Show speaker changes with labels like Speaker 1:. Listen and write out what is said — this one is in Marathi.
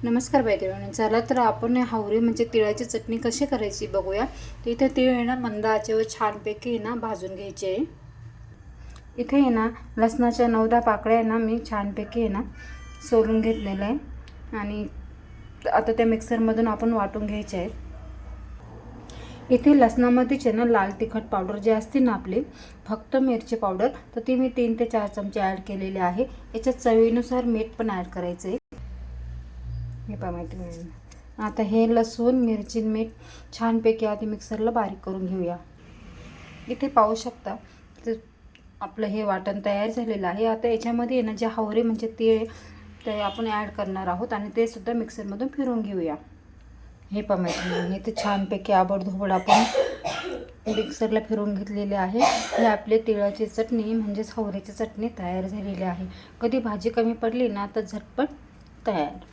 Speaker 1: नमस्कार मैत्रिणी, चला तर आपण हावरे म्हणजे तिळाची चटणी कशी करायची बघूया. तर इथे तीळ आहे ना मंद आचेवर छानपैकी आहे ना भाजून घ्यायचे आहे. इथे आहे ना लसणाच्या 9-10 पाकळ्या आहे ना मी छानपैकी आहे ना सोलून घेतलेलं आहे आणि आता त्या मिक्सरमधून आपण वाटून घ्यायचे आहेत. इथे लसणामध्येच आहे ना लाल तिखट पावडर जे असते ना आपली फक्त मिरची पावडर, तर ती मी 3 ते 4 चमचे ॲड केलेले आहे. याच्यात चवीनुसार मीठ पण ॲड करायचं आहे. हे पहा मैत्रिणी, आता हे लसूण मिरची मीठ छानपैकी आधी मिक्सरला बारीक करून घेऊया. इथे पाहू शकता तर आपलं हे वाटण तयार झालेलं आहे. आता याच्यामध्ये ना जे हावरे म्हणजे तीळ ते आपण ॲड करणार आहोत आणि ते सुद्धा मिक्सरमधून फिरवून घेऊया. हे पहा मैत्रिणी, इथे छानपैकी आबडधोबड आपण मिक्सरला फिरवून घेतलेले आहे. हे आपले तिळाची चटणी म्हणजेच हावऱ्याची चटणी तयार झालेली आहे. कधी भाजी कमी पडली ना तर झटपट तयार.